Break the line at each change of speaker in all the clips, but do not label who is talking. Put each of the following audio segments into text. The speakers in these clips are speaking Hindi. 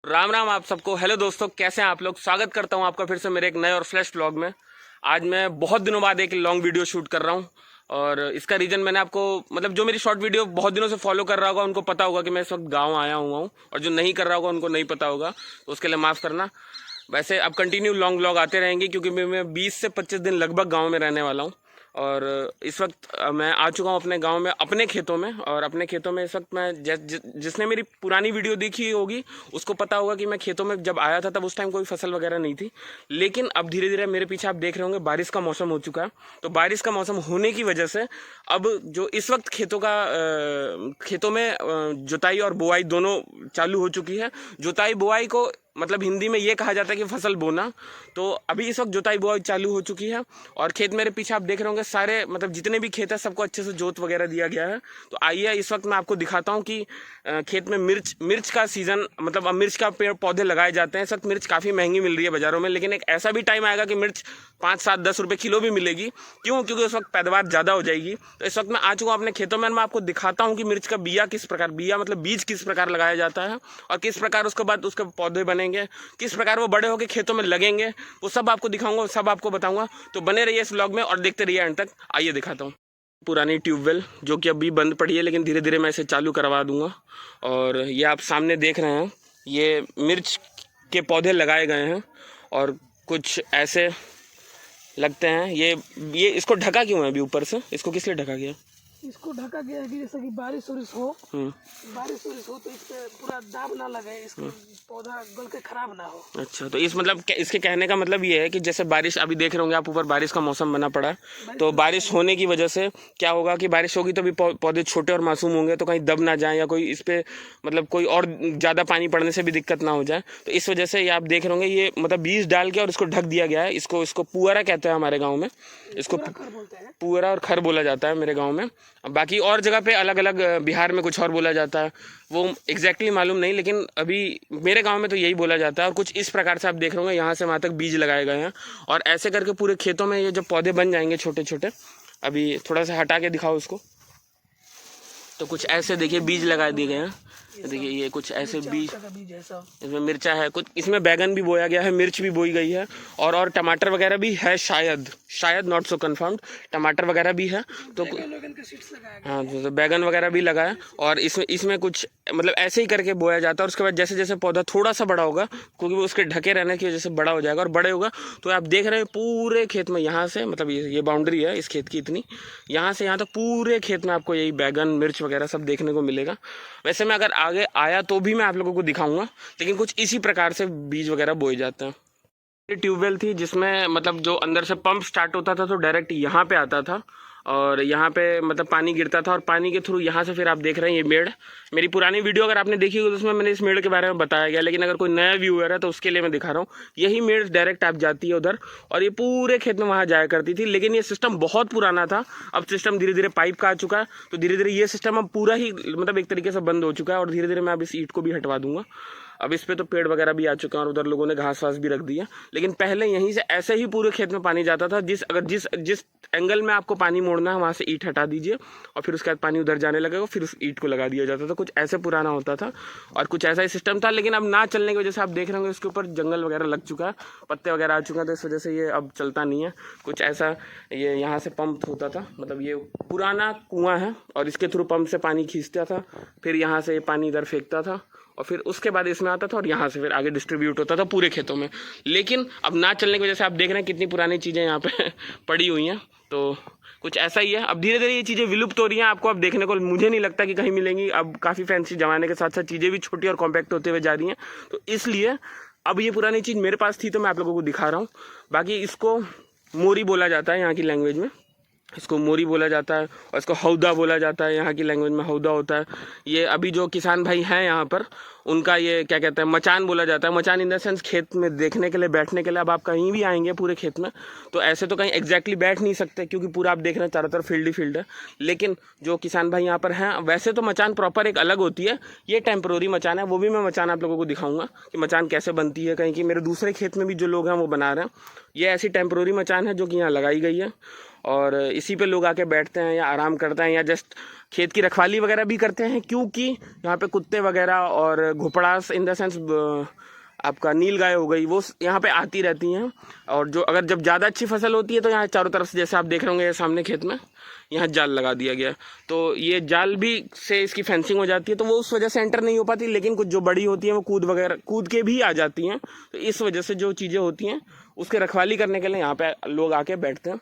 राम राम आप सबको। हेलो दोस्तों, कैसे हैं आप लोग। स्वागत करता हूं आपका फिर से मेरे एक नए और फ्रेश व्लॉग में। आज मैं बहुत दिनों बाद एक लॉन्ग वीडियो शूट कर रहा हूं और इसका रीज़न मैंने आपको जो मेरी शॉर्ट वीडियो बहुत दिनों से फॉलो कर रहा होगा उनको पता होगा कि मैं इस वक्त गाँव आया हुआ हूँ, और जो नहीं कर रहा होगा उनको नहीं पता होगा, तो उसके लिए माफ़ करना। वैसे अब कंटिन्यू लॉन्ग व्लॉग आते रहेंगे क्योंकि मैं 20 से 25 दिन लगभग गाँव में रहने वाला हूँ। और इस वक्त मैं आ चुका हूँ अपने गांव में, अपने खेतों में। और अपने खेतों में इस वक्त मैं जिसने मेरी पुरानी वीडियो देखी होगी उसको पता होगा कि मैं खेतों में जब आया था तब उस टाइम कोई फसल वगैरह नहीं थी। लेकिन अब धीरे धीरे मेरे पीछे आप देख रहे होंगे बारिश का मौसम हो चुका है। तो बारिश का मौसम होने की वजह से अब जो इस वक्त खेतों में जुताई और बुआई दोनों चालू हो चुकी है। जुताई बुआई को हिंदी में ये कहा जाता है कि फसल बोना। तो अभी इस वक्त जुताई बुआई चालू हो चुकी है और खेत मेरे पीछे आप देख रहे होंगे सारे जितने भी खेत है सबको अच्छे से जोत वगैरह दिया गया है। तो आइए इस वक्त मैं आपको दिखाता हूँ कि खेत में मिर्च का सीज़न अब मिर्च का पेड़ पौधे लगाए जाते हैं। इस वक्त मिर्च काफ़ी महंगी मिल रही है बाज़ारों में, लेकिन एक ऐसा भी टाइम आएगा कि मिर्च 5, 7, 10 रुपये किलो भी मिलेगी। क्योंकि उस वक्त पैदावार ज़्यादा हो जाएगी। तो इस वक्त मैं आ चुका हूँ अपने खेतों में। मैं आपको दिखाता हूँ कि मिर्च का बीज किस प्रकार लगाया जाता है और किस प्रकार उसके बाद उसके पौधे बनेंगे, किस प्रकार वो बड़े होकर खेतों में लगेंगे, वो सब आपको दिखाऊंगा, सब आपको बताऊंगा। तो बने रहिए इस व्लॉग में और देखते रहिए एंड तक। आइए दिखाता हूँ पुरानी ट्यूबवेल जो कि अभी बंद पड़ी है, लेकिन धीरे धीरे मैं इसे चालू करवा दूंगा। और ये आप सामने देख रहे हैं, ये मिर्च के पौधे लगाए गए हैं और कुछ ऐसे लगते हैं। ये इसको ढका क्यों है अभी ऊपर से? इसको किस लिए ढका गया?
इसको ढका गया है कि जैसे कि बारिश हो बारिश हो तो इस पे पूरा दाब ना लगे, इसको पौधा गल के खराब ना हो।
अच्छा, तो इसके कहने का मतलब ये है कि जैसे बारिश अभी देख रहे होंगे आप ऊपर, बारिश का मौसम बना पड़ा है। तो बारिश होने की वजह से क्या होगा कि बारिश होगी तो भी पौधे छोटे और मासूम होंगे, तो कहीं दब ना जाए या कोई इस पे कोई और ज़्यादा पानी पड़ने से भी दिक्कत ना हो जाए। तो इस वजह से ये आप देख रहे होंगे, ये बीज डाल के और इसको ढक दिया गया है। इसको पुअरा कहते हैं हमारे गाँव में। इसको पुअरा और खर बोला जाता है मेरे गाँव में। बाकी और जगह पे अलग अलग, बिहार में कुछ और बोला जाता है, वो एग्जैक्टली मालूम नहीं, लेकिन अभी मेरे गांव में तो यही बोला जाता है। और कुछ इस प्रकार से आप देख रहे होंगे यहाँ से वहाँ तक बीज लगाए गए हैं और ऐसे करके पूरे खेतों में ये जब पौधे बन जाएंगे छोटे छोटे, अभी थोड़ा सा हटा के दिखाओ उसको, तो कुछ ऐसे देखिए बीज लगा दिए गए हैं। देखिए ये कुछ ऐसे बीज, इसमें मिर्चा है, कुछ इसमें बैगन भी बोया गया है, मिर्च भी बोई गई है और टमाटर वगैरह भी है, शायद नॉट सो कन्फर्म्ड, टमाटर वगैरह भी है। तो हाँ, तो बैगन वगैरह भी लगा है और इसमें कुछ ऐसे ही करके बोया जाता है। और उसके बाद जैसे जैसे पौधा थोड़ा सा बड़ा होगा, क्योंकि वो उसके ढके रहने की वजह से बड़ा हो जाएगा और बड़े होगा, तो आप देख रहे हैं पूरे खेत में यहाँ से ये बाउंड्री है इस खेत की इतनी, यहाँ से यहाँ तक पूरे खेत में आपको यही बैगन मिर्च वगैरह सब देखने को मिलेगा। वैसे मैं अगर आगे आया तो भी मैं आप लोगों को दिखाऊंगा, लेकिन कुछ इसी प्रकार से बीज वगैरह बोए जाते हैं। ये ट्यूबवेल थी जिसमें जो अंदर से पंप स्टार्ट होता था तो डायरेक्ट यहाँ पे आता था और यहाँ पे पानी गिरता था और पानी के थ्रू यहाँ से फिर आप देख रहे हैं ये मेड़। मेरी पुरानी वीडियो अगर आपने देखी हो तो उसमें मैंने इस मेड़ के बारे में बताया गया, लेकिन अगर कोई नया व्यूअर है तो उसके लिए मैं दिखा रहा हूँ। यही मेड़ डायरेक्ट आप जाती है उधर और ये पूरे खेत में वहाँ जाया करती थी। लेकिन ये सिस्टम बहुत पुराना था, अब सिस्टम धीरे धीरे पाइप का आ चुका है, तो धीरे धीरे ये सिस्टम अब पूरा ही एक तरीके से बंद हो चुका है। और धीरे धीरे मैं अब इस ईंट को भी हटवा दूंगा। अब इस पे तो पेड़ वगैरह भी आ चुके हैं और उधर लोगों ने घास वास भी रख दिया, लेकिन पहले यहीं से ऐसे ही पूरे खेत में पानी जाता था। जिस एंगल में आपको पानी मोड़ना है वहाँ से ईंट हटा दीजिए और फिर उसके बाद पानी उधर जाने लगेगा, फिर उस ईंट को लगा दिया जाता था। कुछ ऐसे पुराना होता था और कुछ ऐसा ही सिस्टम था। लेकिन अब ना चलने की वजह से आप देख रहे होंगे इसके ऊपर जंगल वगैरह लग चुका है, पत्ते वगैरह आ चुके हैं, तो इस वजह से ये अब चलता नहीं है। कुछ ऐसा ये यहाँ से पंप होता था, ये पुराना कुआं है और इसके थ्रू पंप से पानी खींचता था, फिर यहाँ से ये पानी इधर फेंकता था और फिर उसके बाद इसमें आता था और यहाँ से फिर आगे डिस्ट्रीब्यूट होता था पूरे खेतों में। लेकिन अब ना चलने की वजह से आप देख रहे हैं कितनी पुरानी चीज़ें यहाँ पे पड़ी हुई हैं। तो कुछ ऐसा ही है। अब धीरे धीरे ये चीज़ें विलुप्त हो रही हैं, आपको अब देखने को मुझे नहीं लगता कि कहीं मिलेंगी। अब काफ़ी फैंसी ज़माने के साथ साथ चीज़ें भी छोटी और कॉम्पैक्ट होते हुए जा रही हैं, तो इसलिए अब ये पुरानी चीज़ मेरे पास थी तो मैं आप लोगों को दिखा रहा हूँ। बाकी इसको मोरी बोला जाता है यहाँ की लैंग्वेज में, इसको मोरी बोला जाता है और इसको हौदा बोला जाता है, यहाँ की लैंग्वेज में हौदा होता है। ये अभी जो किसान भाई हैं यहाँ पर उनका ये क्या कहते हैं, मचान बोला जाता है। मचान इन द सेंस खेत में देखने के लिए, बैठने के लिए। अब आप कहीं भी आएंगे पूरे खेत में तो ऐसे तो कहीं एग्जैक्टली बैठ नहीं सकते क्योंकि पूरा आप देख रहे हैं चारों तरफ फील्ड ही फील्ड है। लेकिन जो किसान भाई यहाँ पर हैं, वैसे तो मचान प्रॉपर एक अलग होती है, ये टेम्प्रोरी मचान है। वो भी मैं मचान आप लोगों को दिखाऊंगा कि मचान कैसे बनती है, कहीं कि मेरे दूसरे खेत में भी जो लोग हैं वो बना रहे हैं। ये ऐसी टेम्प्रोरी मचान है जो कि यहाँ लगाई गई है और इसी पे लोग आके बैठते हैं या आराम करते हैं या जस्ट खेत की रखवाली वगैरह भी करते हैं, क्योंकि यहाँ पे कुत्ते वगैरह और घुपड़ास इन द सेंस आपका नील गाय हो गई, वो यहाँ पे आती रहती हैं। और जो अगर जब ज़्यादा अच्छी फसल होती है तो यहाँ चारों तरफ से जैसे आप देख रहे होंगे सामने खेत में यहाँ जाल लगा दिया गया, तो ये जाल भी से इसकी फेंसिंग हो जाती है, तो वो उस वजह से एंटर नहीं हो पाती। लेकिन कुछ जो बड़ी होती हैं वो कूद के भी आ जाती हैं, तो इस वजह से जो चीज़ें होती हैं उसके रखवाली करने के लिए यहाँ पे लोग आके बैठते हैं।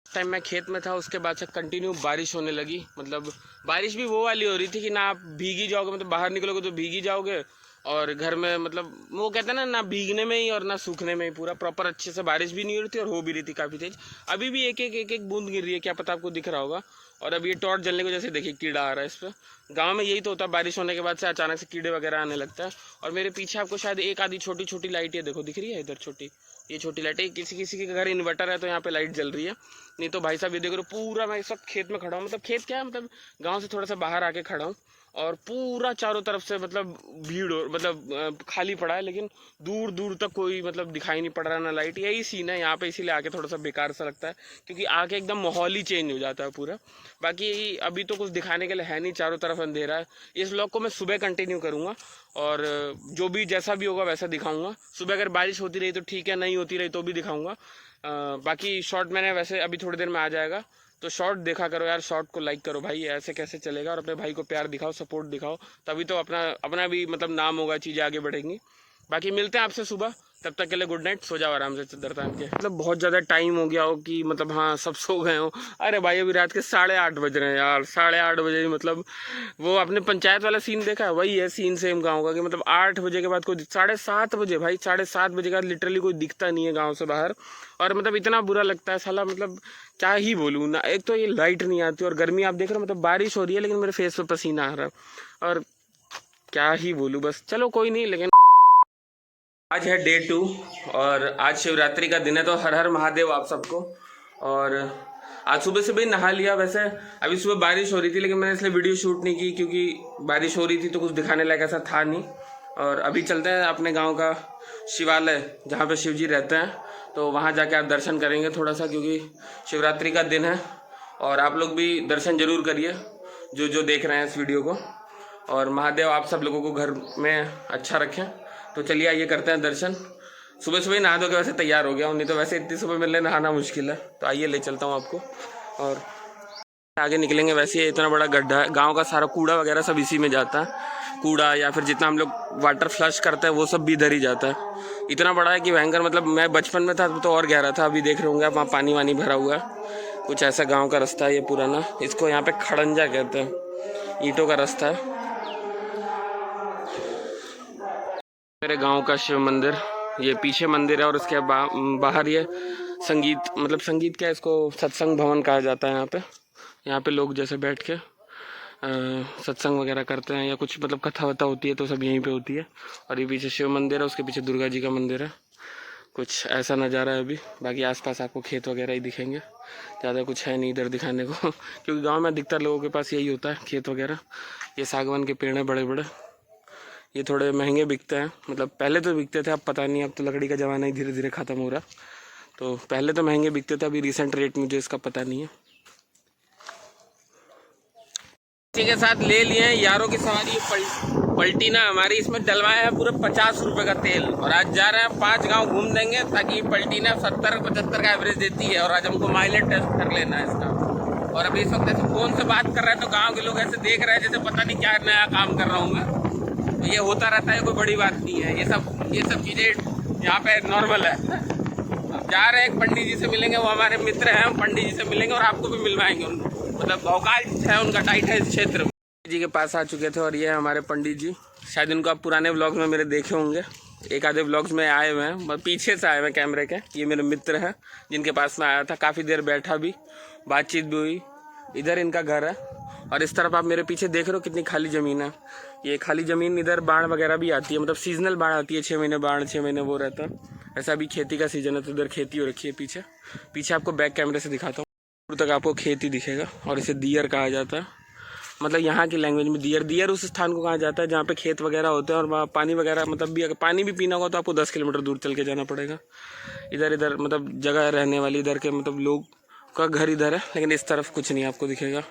टाइम मैं खेत में था, उसके बाद से कंटिन्यू बारिश होने लगी। मतलब बारिश भी वो वाली हो रही थी कि ना आप भीगी जाओगे, मतलब बाहर निकलोगे तो भीगी जाओगे, और घर में मतलब वो कहते हैं ना भीगने में ही और ना सूखने में ही, पूरा प्रॉपर अच्छे से बारिश भी नहीं हो रही थी और हो भी रही थी काफ़ी तेज। अभी भी एक बूंद गिर रही है, क्या पता आपको दिख रहा होगा। और अब ये टॉर्च जलने की वजह से देखिए कीड़ा आ रहा है इस पर। गाँव में यही तो होता है, बारिश होने के बाद से अचानक से कीड़े वगैरह आने लगता है। और मेरे पीछे आपको शायद एक आधी छोटी छोटी लाइट, ये देखो दिख रही है इधर छोटी, ये छोटी लाइटें। किसी के घर इन्वर्टर है तो यहाँ पे लाइट जल रही है, नहीं तो भाई साहब ये देख रहे हो पूरा मैं इस वक्त खेत में खड़ा हूँ। मतलब खेत क्या है, मतलब गांव से थोड़ा सा बाहर आके खड़ा हूँ और पूरा चारों तरफ से मतलब भीड़ मतलब खाली पड़ा है, लेकिन दूर दूर तक कोई मतलब दिखाई नहीं पड़ रहा ना लाइट। यही सीन है यहाँ पे, इसीलिए आके थोड़ा सा बेकार सा लगता है, क्योंकि आके एकदम माहौल ही चेंज हो जाता है पूरा। बाकी अभी तो कुछ दिखाने के लिए है नहीं, चारों तरफ अंधेरा है। इस व्लॉग को मैं सुबह कंटिन्यू करूँगा और जो भी जैसा भी होगा वैसा दिखाऊंगा। सुबह अगर बारिश होती रही तो ठीक है, नहीं होती रही तो भी दिखाऊंगा। बाकी शॉर्ट मैंने वैसे अभी थोड़ी देर में आ जाएगा, तो शॉर्ट देखा करो यार, शॉर्ट को लाइक करो भाई, ऐसे कैसे चलेगा। और अपने भाई को प्यार दिखाओ, सपोर्ट दिखाओ, तभी तो अपना भी मतलब नाम होगा, चीज़ें आगे बढ़ेंगी। बाकी मिलते हैं आपसे सुबह, तब तक के लिए गुड नाइट, सो जाओ आराम से चद्दर तान के। मतलब बहुत ज़्यादा टाइम हो गया हो कि मतलब हाँ सब सो गए हो। अरे भाई अभी रात के 8:30 बज रहे हैं यार, 8:30 बजे। मतलब वो आपने पंचायत वाला सीन देखा है, वही है सीन सेम गाँव का, कि मतलब 8 बजे के बाद कोई 7:30 बजे भाई 7:30 बजे के बाद लिटरली कोई दिखता नहीं है गाँव से बाहर। और मतलब इतना बुरा लगता है साला, मतलब क्या ही बोलूँ ना। एक तो ये लाइट नहीं आती और गर्मी आप देख रहे हो, मतलब बारिश हो रही है लेकिन मेरे फेस पे पसीना आ रहा है, और क्या ही बोलूँ बस। चलो कोई नहीं, लेकिन आज है डे 2 और आज शिवरात्रि का दिन है, तो हर हर महादेव आप सबको। और आज सुबह से भी नहा लिया। वैसे अभी सुबह बारिश हो रही थी लेकिन मैंने इसलिए वीडियो शूट नहीं की, क्योंकि बारिश हो रही थी तो कुछ दिखाने लायक ऐसा था नहीं। और अभी चलते हैं अपने गांव का शिवालय जहां पे शिव जी रहते हैं, तो वहां जाके आप दर्शन करेंगे थोड़ा सा, क्योंकि शिवरात्रि का दिन है। और आप लोग भी दर्शन जरूर करिए जो देख रहे हैं इस वीडियो को। और महादेव आप सब लोगों को घर में अच्छा रखें। तो चलिए आइए करते हैं दर्शन। सुबह सुबह नहा धो के वैसे तैयार हो गया हूँ, नहीं तो वैसे इतनी सुबह मिलने नहाना मुश्किल है। तो आइए ले चलता हूँ आपको, और आगे निकलेंगे। वैसे ये इतना बड़ा गड्ढा है, गांव का सारा कूड़ा वगैरह सब इसी में जाता है। कूड़ा या फिर जितना हम लोग वाटर फ्लश करते हैं वो सब भी इधर ही जाता है। इतना बड़ा है कि भयंकर, मतलब मैं बचपन में था तो और गहरा था। अभी देख रहे होंगे आप वहाँ पानी वानी भरा हुआ है। कुछ ऐसा गाँव का रास्ता है ये पुराना, इसको यहाँ पे खड़ंजा कहते हैं, ईंटों का रास्ता है। मेरे गांव का शिव मंदिर, ये पीछे मंदिर है और उसके बाहर ये संगीत, मतलब संगीत क्या है, इसको सत्संग भवन कहा जाता है। यहाँ पे लोग जैसे बैठ के सत्संग वगैरह करते हैं या कुछ मतलब कथा वथा होती है तो सब यहीं पे होती है। और ये पीछे शिव मंदिर है, उसके पीछे दुर्गा जी का मंदिर है। कुछ ऐसा नज़ारा है अभी। बाकी आसपास आपको खेत वगैरह ही दिखेंगे, ज़्यादा कुछ है नहीं इधर दिखाने को क्योंकि गाँव में अधिकतर लोगों के पास यही होता है, खेत वगैरह। ये सागवान के पेड़ हैं बड़े बड़े, ये थोड़े महंगे बिकते हैं। मतलब पहले तो बिकते थे, अब पता नहीं, अब तो लकड़ी का ज़माना ही धीरे धीरे ख़त्म हो रहा। तो पहले तो महंगे बिकते थे, अभी रिसेंट रेट मुझे इसका पता नहीं है। इसी के साथ ले लिए हैं यारों की सवारी पलटी ना हमारी, इसमें डलवाया है पूरा 50 रुपये का तेल। और आज जा रहे हैं 5 गाँव घूम देंगे, ताकि पलटी ना 70-75 का एवरेज देती है। और आज हमको माइलेज टेस्ट कर लेना है इसका। और अभी इस वक्त ऐसे फ़ोन से बात कर रहे हैं तो गाँव के लोग ऐसे देख रहे हैं जैसे पता नहीं क्या नया काम कर रहा हूँ मैं। तो ये होता रहता है, कोई बड़ी बात नहीं है। ये सब चीज़ें यहाँ पे नॉर्मल है। अब जा रहे हैं एक पंडित जी से मिलेंगे, वो हमारे मित्र हैं, हम पंडित जी से मिलेंगे और आपको भी मिलवाएंगे। मतलब भौकाल है उनका, टाइट है इस क्षेत्र में। जी के पास आ चुके थे और ये है हमारे पंडित जी। शायद इनको आप पुराने व्लॉग्स में मेरे देखे होंगे, एक आधे व्लॉग्स में आए हुए हैं, पीछे से आए हुए कैमरे के। ये मेरे मित्र हैं जिनके पास में आया था, काफ़ी देर बैठा भी, बातचीत भी हुई। इधर इनका घर है और इस तरफ आप मेरे पीछे देख रहे हो कितनी खाली ज़मीन है। ये खाली ज़मीन, इधर बाढ़ वगैरह भी आती है, मतलब सीजनल बाढ़ आती है, 6 महीने बाढ़, 6 महीने वो रहता है। ऐसा भी खेती का सीजन है तो इधर खेती हो रखी है। पीछे आपको बैक कैमरे से दिखाता हूँ, दूर तक आपको खेती दिखेगा। और इसे दियर कहा जाता है, मतलब यहाँ की लैंग्वेज में दियर उस स्थान को कहा जाता है जहाँ पे खेत वगैरह होते हैं और वहाँ पानी वगैरह, मतलब भी अगर पानी भी पीना होगा तो आपको 10 किलोमीटर दूर चल के जाना पड़ेगा। इधर मतलब जगह रहने वाली, इधर के मतलब लोग का घर इधर है, लेकिन इस तरफ कुछ नहीं आपको दिखेगा।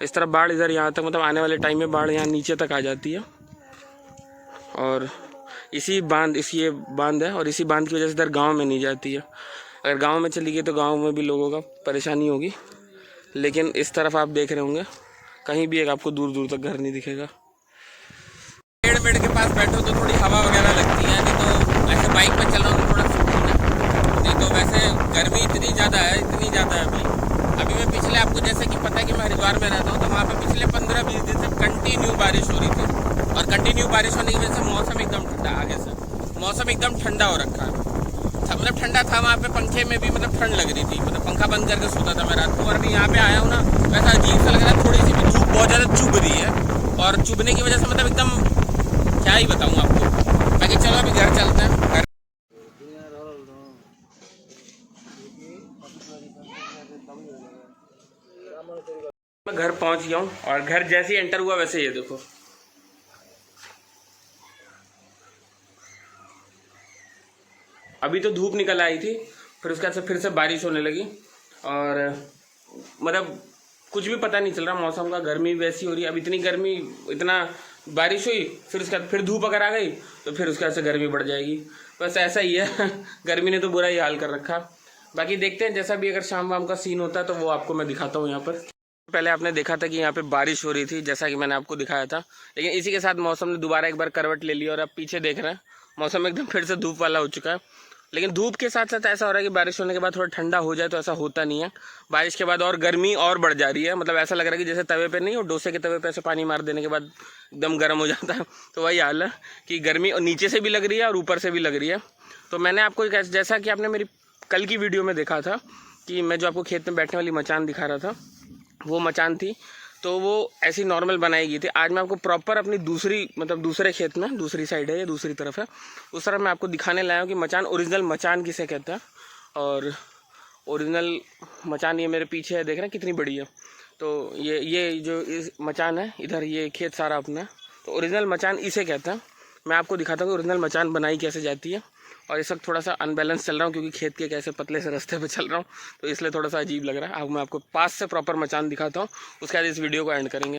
इस तरफ बाढ़ इधर यहाँ तक, मतलब आने वाले टाइम में बाढ़ यहाँ नीचे तक आ जाती है। और इसी ये बांध है, और इसी बांध की वजह से इधर गांव में नहीं जाती है। अगर गांव में चली गई तो गांव में भी लोगों का परेशानी होगी। लेकिन इस तरफ आप देख रहे होंगे कहीं भी एक आपको दूर दूर तक घर नहीं दिखेगा। पेड़ के पास बैठो तो थोड़ी हवा वगैरह लगती है, नहीं तो वैसे बाइक पे चल रहा हूँ तो थोड़ा सुकून है। नहीं तो वैसे गर्मी इतनी ज़्यादा है अभी मैं पिछले, आपको जैसे कि पता है कि मैं हरिद्वार में रहता हूँ, तो वहाँ पे पिछले 15-20 दिन से कंटिन्यू बारिश हो रही थी। और कंटिन्यू बारिश होने की वजह से मौसम एकदम ठंडा, आगे से मौसम एकदम ठंडा हो रखा है। मतलब ठंडा था, वहाँ पे पंखे में भी मतलब ठंड लग रही थी, मतलब पंखा बंद करके सोता था मैं रात को। और अभी यहाँ पे आया हूँ ना, वैसा अजीब सा लग रहा है, थोड़ी सी भी धूप बहुत ज़्यादा चुभ रही है। और चुभने की वजह से मतलब एकदम क्या ही बताऊँ आपको। बाकी चलो अभी घर चलते हैं। मैं घर पहुँच गया हूँ, और घर जैसे ही एंटर हुआ वैसे ये देखो, अभी तो धूप निकल आई थी, फिर उसके बाद से फिर से बारिश होने लगी। और मतलब कुछ भी पता नहीं चल रहा मौसम का, गर्मी वैसी हो रही है। अब इतनी गर्मी, इतना बारिश हुई, फिर उसके बाद फिर धूप अगर आ गई तो फिर उसके बाद से गर्मी बढ़ जाएगी। बस ऐसा ही है गर्मी ने तो बुरा ही हाल कर रखा। बाकी देखते हैं, जैसा भी अगर शाम वाम का सीन होता है तो वो आपको मैं दिखाता हूँ यहाँ पर। पहले आपने देखा था कि यहाँ पे बारिश हो रही थी, जैसा कि मैंने आपको दिखाया था, लेकिन इसी के साथ मौसम ने दोबारा एक बार करवट ले ली, और अब पीछे देख रहे हैं मौसम एकदम फिर से धूप वाला हो चुका है। लेकिन धूप के साथ साथ ऐसा हो रहा है कि बारिश होने के बाद थोड़ा ठंडा हो जाए, तो ऐसा होता नहीं है। बारिश के बाद और गर्मी और बढ़ जा रही है, मतलब ऐसा लग रहा है कि जैसे तवे पे नहीं हो, डोसे के तवे पे ऐसे पानी मार देने के बाद एकदम गर्म हो जाता है, तो वही हाल है कि गर्मी नीचे से भी लग रही है और ऊपर से भी लग रही है। तो मैंने आपको जैसा कि आपने मेरी कल की वीडियो में देखा था कि मैं जो आपको खेत में बैठने वाली मचान दिखा रहा था, वो मचान थी, तो वो ऐसी नॉर्मल बनाई गई थी। आज मैं आपको प्रॉपर अपनी दूसरे खेत में, दूसरी साइड है, ये दूसरी तरफ है, उस तरफ मैं आपको दिखाने लाया हूँ कि मचान, ओरिजिनल मचान किसे कहता है। और ओरिजिनल मचान ये मेरे पीछे है, देख रहे हैं कितनी बड़ी है। तो ये जो इस मचान है इधर, ये खेत सारा अपना, तो ओरिजिनल मचान इसे कहता है। मैं आपको दिखाता हूँ कि ओरिजिनल मचान बनाई कैसे जाती है। और इस वक्त थोड़ा सा अनबैलेंस चल रहा हूँ, क्योंकि खेत के कैसे पतले से रास्ते पे चल रहा हूँ, तो इसलिए थोड़ा सा अजीब लग रहा है। अब मैं आपको पास से प्रॉपर मचान दिखाता हूँ, उसके बाद इस वीडियो को एंड करेंगे।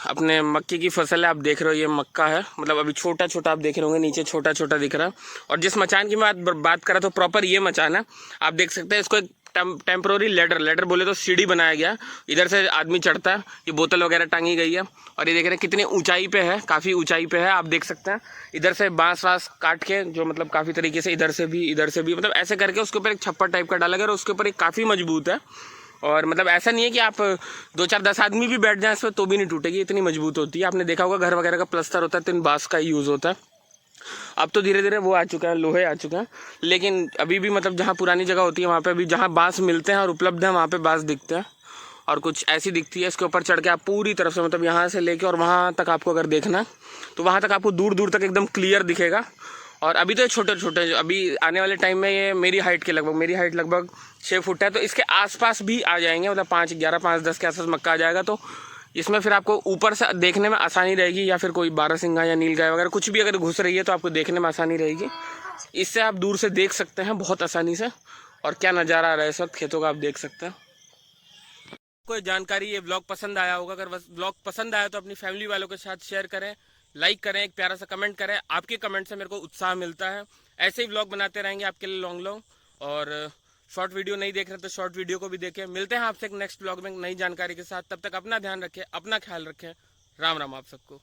अपने मक्के की फसल है, आप देख रहे हो, ये मक्का है, मतलब अभी छोटा छोटा आप देख रहे होंगे, नीचे छोटा छोटा दिख रहा है। और जिस मचान की मैं बात कर रहा था, प्रॉपर ये मचान है। आप देख सकते हैं इसको एक टेम्प्रोरी लेडर बोले तो सीढ़ी बनाया गया, इधर से आदमी चढ़ता है, ये बोतल वगैरह टांगी गई है। और ये देख रहे हैं कितनी ऊंचाई पे है, काफ़ी ऊंचाई पे है, आप देख सकते हैं। इधर से बांस वास काट के, जो मतलब काफ़ी तरीके से इधर से भी मतलब ऐसे करके उसके ऊपर एक छप्पर टाइप का डाला गया, और उसके ऊपर एक काफ़ी मजबूत है। और मतलब ऐसा नहीं है कि आप 2-4-10 आदमी भी बैठ जाएं इस पर तो भी नहीं टूटेगी, इतनी मजबूत होती है। आपने देखा होगा घर वगैरह का प्लस्तर होता है तो इन बांस का ही यूज़ होता है। अब तो धीरे धीरे वो आ चुका है, लोहे आ चुके हैं, लेकिन अभी भी मतलब जहाँ पुरानी जगह होती है वहाँ पे अभी जहाँ बांस मिलते हैं और उपलब्ध हैं, वहाँ पे बांस दिखते हैं। और कुछ ऐसी दिखती है, इसके ऊपर चढ़ के आप पूरी तरफ से, मतलब यहाँ से लेके और वहाँ तक आपको अगर देखना तो वहाँ तक आपको दूर दूर तक एकदम क्लियर दिखेगा। और अभी तो छोटे छोटे, अभी आने वाले टाइम में ये मेरी हाइट लगभग 6 फुट है, तो इसके आसपास भी आ जाएंगे, मतलब 5-11, 5-10 के आसपास मक्का आ जाएगा। तो इसमें फिर आपको ऊपर से देखने में आसानी रहेगी, या फिर कोई बारहसिंगा या नीलगाय वगैरह कुछ भी अगर घुस रही है तो आपको देखने में आसानी रहेगी। इससे आप दूर से देख सकते हैं बहुत आसानी से, और क्या नज़ारा आ रहा है इस वक्त खेतों का आप देख सकते हैं। कोई जानकारी, ये ब्लॉग पसंद आया होगा, अगर ब्लॉग पसंद आया तो अपनी फैमिली वालों के साथ शेयर करें, लाइक करें, एक प्यारा सा कमेंट करें। आपके कमेंट से मेरे को उत्साह मिलता है। ऐसे ही ब्लॉग बनाते रहेंगे आपके लिए लॉन्ग। और शॉर्ट वीडियो नहीं देख रहे तो शॉर्ट वीडियो को भी देखें। मिलते हैं आपसे एक नेक्स्ट ब्लॉग में नई जानकारी के साथ, तब तक अपना ध्यान रखें, अपना ख्याल रखें। राम राम आप सबको।